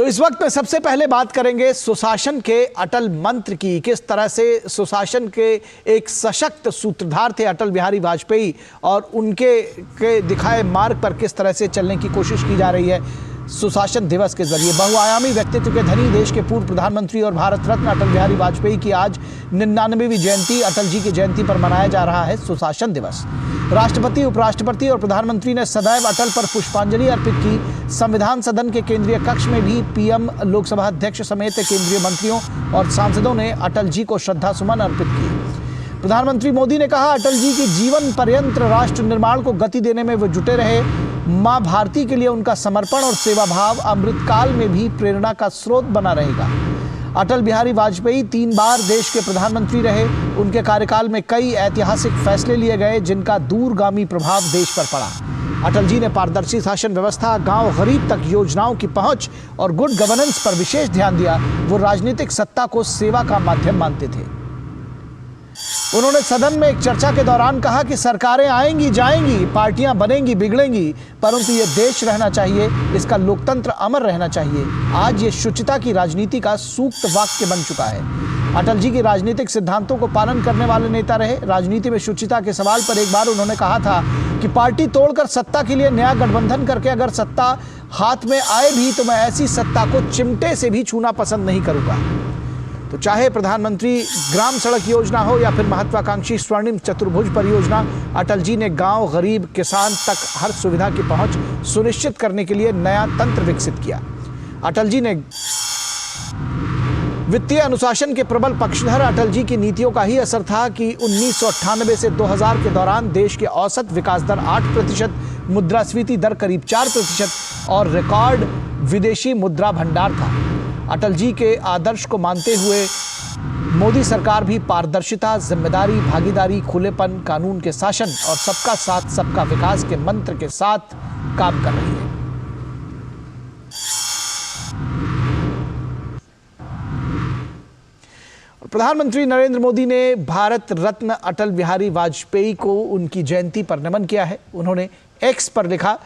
इस वक्त में सबसे पहले बात करेंगे सुशासन के अटल मंत्र की। किस तरह से सुशासन के एक सशक्त सूत्रधार थे अटल बिहारी वाजपेयी और उनके दिखाए मार्ग पर किस तरह से चलने की कोशिश की जा रही है सुशासन दिवस के जरिए। बहुआयामी व्यक्तित्व के धनी देश के पूर्व प्रधानमंत्री और भारत रत्न अटल बिहारी वाजपेयी की आज 99वीं जयंती अटल जी की जयंती पर मनाया जा रहा है सुशासन दिवस। राष्ट्रपति, उपराष्ट्रपति और प्रधानमंत्री ने सदैव अटल पर पुष्पांजलि अर्पित की। संविधान सदन के केंद्रीय कक्ष में भी पीएम, लोकसभा अध्यक्ष समेत केंद्रीय मंत्रियों और सांसदों ने अटल जी को श्रद्धा सुमन अर्पित किए। प्रधानमंत्री मोदी ने कहा, अटल जी की जीवन पर्यंत राष्ट्र निर्माण को गति देने में वे जुटे रहे। मां भारती के लिए उनका समर्पण और सेवा भाव अमृतकाल में भी प्रेरणा का स्रोत बना रहेगा। अटल बिहारी वाजपेयी 3 बार देश के प्रधानमंत्री रहे। उनके कार्यकाल में कई ऐतिहासिक फैसले लिए गए जिनका दूरगामी प्रभाव देश पर पड़ा। अटल जी ने पारदर्शी शासन व्यवस्था, गांव गरीब तक योजनाओं की पहुंच और गुड गवर्नेंस पर विशेष ध्यान दिया। वो राजनीतिक सत्ता को सेवा का माध्यम मानते थे। उन्होंने सदन में एक चर्चा के दौरान कहा कि सरकारें आएंगी जाएंगी, पार्टियां बनेंगी बिगड़ेंगी, परंतु ये देश रहना चाहिए, इसका लोकतंत्र अमर रहना चाहिए। आज ये शुचिता की राजनीति का सूक्त वाक्य बन चुका है। अटल जी के राजनीतिक सिद्धांतों को पालन करने वाले नेता रहे। राजनीति में शुचिता के सवाल पर एक बार उन्होंने कहा था कि पार्टी तोड़कर सत्ता के लिए नया गठबंधन करके अगर सत्ता हाथ में आए भी तो मैं ऐसी सत्ता को चिमटे से भी छूना पसंद नहीं करूंगा। तो चाहे प्रधानमंत्री ग्राम सड़क योजना हो या फिर महत्वाकांक्षी स्वर्णिम चतुर्भुज परियोजना, अटल जी ने गांव, गरीब, किसान तक हर सुविधा की पहुंच सुनिश्चित करने के लिए नया तंत्र विकसित किया। अटल जी ने वित्तीय अनुशासन के प्रबल पक्षधर अटल जी की नीतियों का ही असर था कि 1998 से 2000 के दौरान देश के औसत विकास दर 8%, मुद्रास्फीति दर करीब 4% और रिकॉर्ड विदेशी मुद्रा भंडार था। अटल जी के आदर्श को मानते हुए मोदी सरकार भी पारदर्शिता, जिम्मेदारी, भागीदारी, खुलेपन, कानून के शासन और सबका साथ सबका विकास के मंत्र के साथ काम कर रही है। प्रधानमंत्री नरेंद्र मोदी ने भारत रत्न अटल बिहारी वाजपेयी को उनकी जयंती पर नमन किया है। उन्होंने एक्स पर लिखा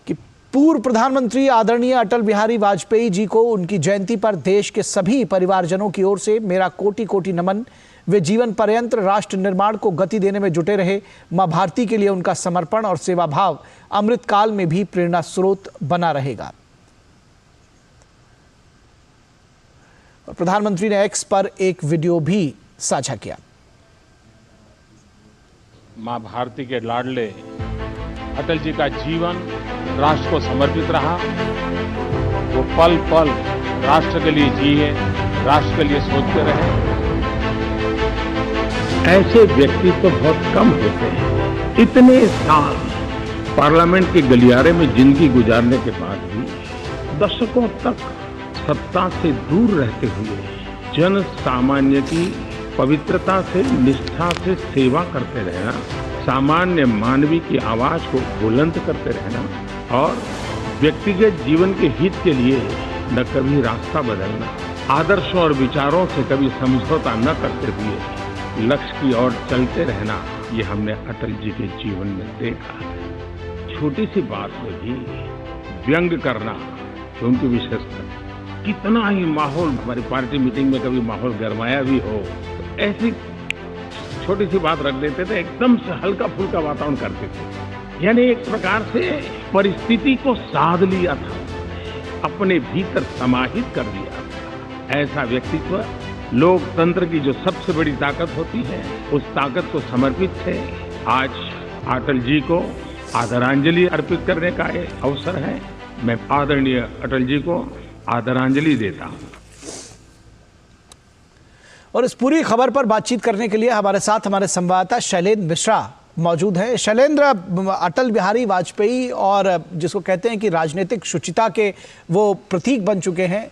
कि पूर्व प्रधानमंत्री आदरणीय अटल बिहारी वाजपेयी जी को उनकी जयंती पर देश के सभी परिवारजनों की ओर से मेरा कोटि कोटि नमन। वे जीवन पर्यंत राष्ट्र निर्माण को गति देने में जुटे रहे। मां भारती के लिए उनका समर्पण और सेवा भाव अमृतकाल में भी प्रेरणा स्रोत बना रहेगा। प्रधानमंत्री ने एक्स पर एक वीडियो भी साझा किया। मां भारती के लाडले अटल जी का जीवन राष्ट्र को समर्पित रहा। वो पल पल राष्ट्र के लिए जिए, राष्ट्र के लिए सोचते रहे। ऐसे व्यक्ति तो बहुत कम होते हैं। इतने साल पार्लियामेंट के गलियारे में जिंदगी गुजारने के बाद भी दशकों तक सत्ता से दूर रहते हुए जन सामान्य की पवित्रता से, निष्ठा से सेवा करते रहना, सामान्य मानवी की आवाज को बुलंद करते रहना और व्यक्तिगत जीवन के हित के लिए न कभी रास्ता बदलना, आदर्शों और विचारों से कभी समझौता न करते हुए लक्ष्य की ओर चलते रहना, ये हमने अटल जी के जीवन में देखा। छोटी सी बात में भी व्यंग करना उनकी विशेषता। कितना ही माहौल, हमारी पार्टी मीटिंग में कभी माहौल गरमाया भी हो तो ऐसी छोटी सी बात रख देते थे, एकदम से हल्का फुल्का वातावरण करते थे। यानी एक प्रकार से परिस्थिति को साध लिया था, अपने भीतर समाहित कर दिया था। ऐसा व्यक्तित्व लोकतंत्र की जो सबसे बड़ी ताकत होती है, उस ताकत को समर्पित थे। आज अटल जी को आदरांजलि अर्पित करने का ये अवसर है। मैं आदरणीय अटल जी को आदरांजलि देता हूं। और इस पूरी खबर पर बातचीत करने के लिए हमारे साथ हमारे संवाददाता शैलेंद्र मिश्रा मौजूद हैं। शैलेंद्र, अटल बिहारी वाजपेयी और जिसको कहते हैं कि राजनीतिक शुचिता के वो प्रतीक बन चुके हैं।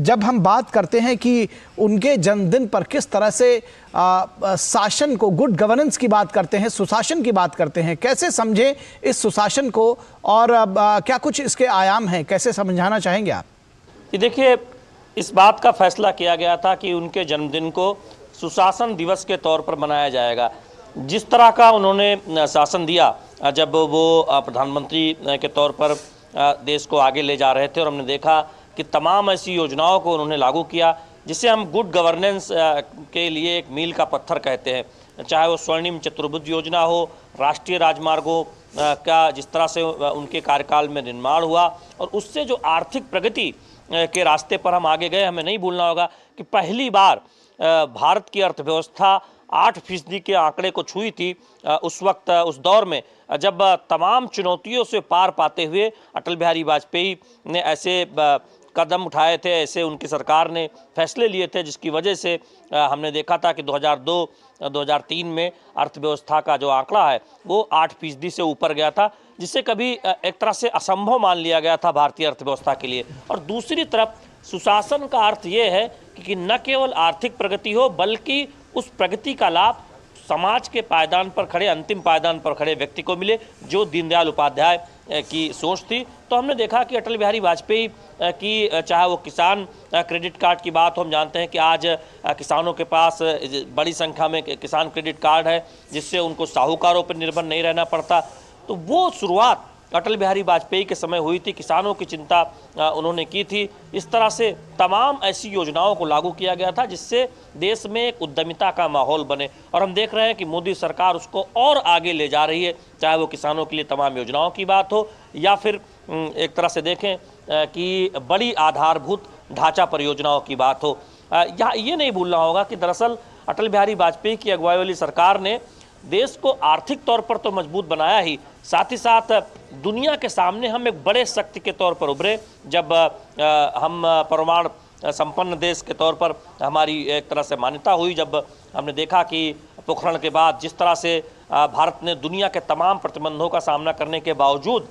जब हम बात करते हैं कि उनके जन्मदिन पर किस तरह से शासन को, गुड गवर्नेंस की बात करते हैं, सुशासन की बात करते हैं, कैसे समझें इस सुशासन को और क्या कुछ इसके आयाम हैं, कैसे समझाना चाहेंगे आप? ये देखिए, इस बात का फैसला किया गया था कि उनके जन्मदिन को सुशासन दिवस के तौर पर मनाया जाएगा। जिस तरह का उन्होंने शासन दिया, जब वो प्रधानमंत्री के तौर पर देश को आगे ले जा रहे थे और हमने देखा कि तमाम ऐसी योजनाओं को उन्होंने लागू किया जिसे हम गुड गवर्नेंस के लिए एक मील का पत्थर कहते हैं। चाहे वो स्वर्णिम चतुर्भुज योजना हो, राष्ट्रीय राजमार्गों का जिस तरह से उनके कार्यकाल में निर्माण हुआ और उससे जो आर्थिक प्रगति के रास्ते पर हम आगे गए। हमें नहीं भूलना होगा कि पहली बार भारत की अर्थव्यवस्था 8% के आंकड़े को छुई थी। उस वक्त, उस दौर में जब तमाम चुनौतियों से पार पाते हुए अटल बिहारी वाजपेयी ने ऐसे कदम उठाए थे, ऐसे उनकी सरकार ने फैसले लिए थे जिसकी वजह से हमने देखा था कि 2002-2003 में अर्थव्यवस्था का जो आंकड़ा है वो 8% से ऊपर गया था, जिसे कभी एक तरह से असंभव मान लिया गया था भारतीय अर्थव्यवस्था के लिए। और दूसरी तरफ सुशासन का अर्थ ये है कि न केवल आर्थिक प्रगति हो बल्कि उस प्रगति का लाभ समाज के पायदान पर खड़े, अंतिम पायदान पर खड़े व्यक्ति को मिले, जो दीनदयाल उपाध्याय की सोच थी। तो हमने देखा कि अटल बिहारी वाजपेयी की, चाहे वो किसान क्रेडिट कार्ड की बात हो, हम जानते हैं कि आज किसानों के पास बड़ी संख्या में किसान क्रेडिट कार्ड है जिससे उनको साहूकारों पर निर्भर नहीं रहना पड़ता। तो वो शुरुआत अटल बिहारी वाजपेयी के समय हुई थी, किसानों की चिंता उन्होंने की थी। इस तरह से तमाम ऐसी योजनाओं को लागू किया गया था जिससे देश में एक उद्यमिता का माहौल बने और हम देख रहे हैं कि मोदी सरकार उसको और आगे ले जा रही है, चाहे वो किसानों के लिए तमाम योजनाओं की बात हो या फिर एक तरह से देखें कि बड़ी आधारभूत ढांचा परियोजनाओं की बात हो। यहाँ ये नहीं भूलना होगा कि दरअसल अटल बिहारी वाजपेयी की अगुवाई वाली सरकार ने देश को आर्थिक तौर पर तो मजबूत बनाया ही, साथ ही साथ दुनिया के सामने हम एक बड़े शक्ति के तौर पर उभरे। जब हम परमाणु संपन्न देश के तौर पर हमारी एक तरह से मान्यता हुई, जब हमने देखा कि पोखरण के बाद जिस तरह से भारत ने दुनिया के तमाम प्रतिबंधों का सामना करने के बावजूद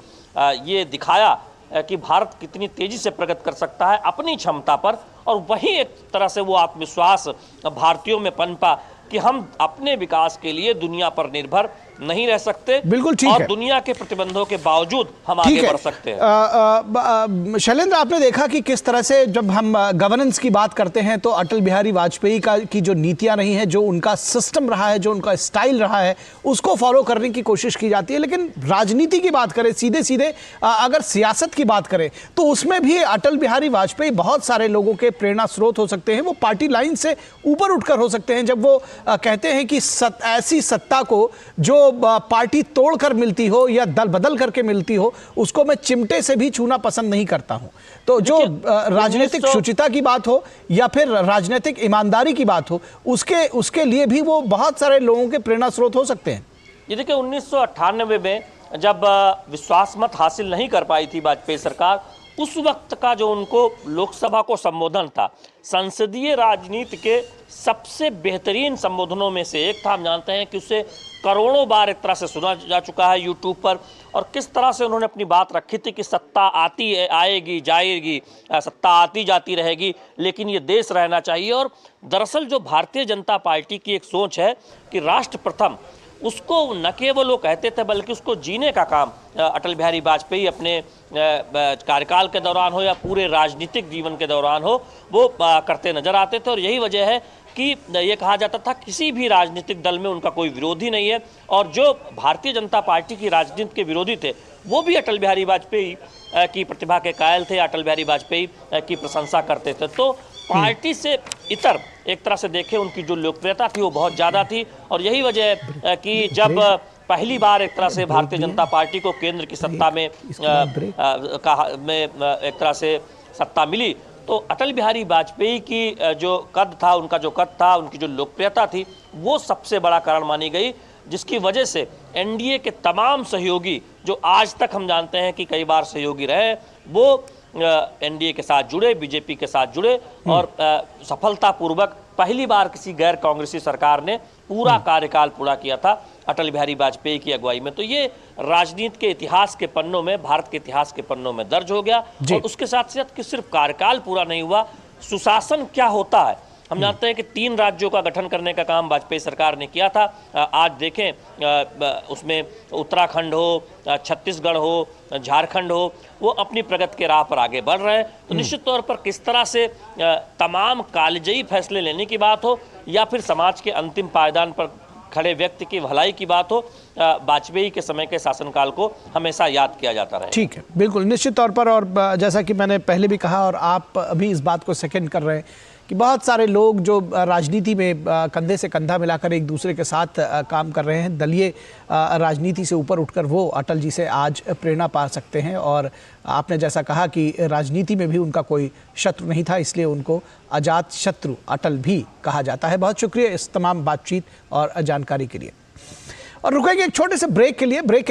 ये दिखाया कि भारत कितनी तेज़ी से प्रगति कर सकता है अपनी क्षमता पर, और वही एक तरह से वो आत्मविश्वास भारतीयों में पनपा कि हम अपने विकास के लिए दुनिया पर निर्भर नहीं रह सकते। बिल्कुल ठीक और है। दुनिया के प्रतिबंधों के बावजूद हम आगे बढ़ सकते हैं। शैलेंद्र, आपने देखा कि किस तरह से जब हम गवर्नेंस की बात करते हैं तो अटल बिहारी वाजपेयी की जो नीतियां रही हैं, जो उनका सिस्टम रहा है, जो उनका स्टाइल रहा है, उसको फॉलो करने की कोशिश की जाती है। लेकिन राजनीति की बात करें, सीधे सीधे अगर सियासत की बात करें तो उसमें भी अटल बिहारी वाजपेयी बहुत सारे लोगों के प्रेरणा स्रोत हो सकते हैं। वो पार्टी लाइन से ऊपर उठकर हो सकते हैं जब वो कहते हैं कि ऐसी सत्ता को जो पार्टी तोड़कर मिलती हो या दल बदल करके मिलती हो, उसको मैं चिमटे से भी छूना पसंद नहीं करता हूं। तो जो राजनीतिक शुचिता की बात हो या फिर राजनीतिक ईमानदारी की बात हो, उसके लिए भी वो बहुत सारे लोगों के प्रेरणा स्रोत हो सकते हैं। ये देखिए, 1998 में जब विश्वास मत हासिल नहीं कर पाई थी वाजपेयी सरकार, उस वक्त का जो उनको लोकसभा को संबोधन था, संसदीय राजनीति के सबसे बेहतरीन संबोधनों में से एक था। हम जानते हैं कि उसे करोड़ों बार एक तरह से सुना जा चुका है यूट्यूब पर, और किस तरह से उन्होंने अपनी बात रखी थी कि सत्ता आती आएगी जाएगी, सत्ता आती जाती रहेगी, लेकिन ये देश रहना चाहिए। और दरअसल जो भारतीय जनता पार्टी की एक सोच है कि राष्ट्र प्रथम, उसको न केवल वो कहते थे बल्कि उसको जीने का काम अटल बिहारी वाजपेयी अपने कार्यकाल के दौरान हो या पूरे राजनीतिक जीवन के दौरान हो, वो करते नजर आते थे। और यही वजह है कि ये कहा जाता था किसी भी राजनीतिक दल में उनका कोई विरोधी नहीं है, और जो भारतीय जनता पार्टी की राजनीति के विरोधी थे वो भी अटल बिहारी वाजपेयी की प्रतिभा के कायल थे, अटल बिहारी वाजपेयी की प्रशंसा करते थे। तो पार्टी से इतर एक तरह से देखें उनकी जो लोकप्रियता थी वो बहुत ज़्यादा थी, और यही वजह है कि जब पहली बार एक तरह से भारतीय जनता पार्टी को केंद्र की सत्ता में एक तरह से सत्ता मिली, तो अटल बिहारी वाजपेयी की जो कद था, उनका जो कद था, उनकी जो लोकप्रियता थी, वो सबसे बड़ा कारण मानी गई, जिसकी वजह से एनडीए के तमाम सहयोगी जो आज तक हम जानते हैं कि कई बार सहयोगी रहे, वो एनडीए के साथ जुड़े, बीजेपी के साथ जुड़े, और सफलतापूर्वक पहली बार किसी गैर कांग्रेसी सरकार ने पूरा कार्यकाल पूरा किया था अटल बिहारी वाजपेयी की अगुवाई में। तो ये राजनीति के इतिहास के पन्नों में, भारत के इतिहास के पन्नों में दर्ज हो गया। और उसके साथ साथ कि सिर्फ कार्यकाल पूरा नहीं हुआ, सुशासन क्या होता है, हम जानते हैं कि 3 राज्यों का गठन करने का काम वाजपेयी सरकार ने किया था। आज देखें उसमें उत्तराखंड हो, छत्तीसगढ़ हो, झारखंड हो, वो अपनी प्रगति के राह पर आगे बढ़ रहे हैं। तो निश्चित तौर पर किस तरह से तमाम कालजयी फैसले लेने की बात हो या फिर समाज के अंतिम पायदान पर खड़े व्यक्ति की भलाई की बात हो, वाजपेयी के समय के शासनकाल को हमेशा याद किया जाता रहे। ठीक है, बिल्कुल निश्चित तौर पर। और जैसा कि मैंने पहले भी कहा और आप अभी इस बात को सेकंड कर रहे हैं कि बहुत सारे लोग जो राजनीति में कंधे से कंधा मिलाकर एक दूसरे के साथ काम कर रहे हैं, दलीय राजनीति से ऊपर उठकर वो अटल जी से आज प्रेरणा पा सकते हैं। और आपने जैसा कहा कि राजनीति में भी उनका कोई शत्रु नहीं था, इसलिए उनको अजात शत्रु अटल भी कहा जाता है। बहुत शुक्रिया इस तमाम बातचीत और जानकारी के लिए। और रुकेंगे एक छोटे से ब्रेक के लिए। ब्रेक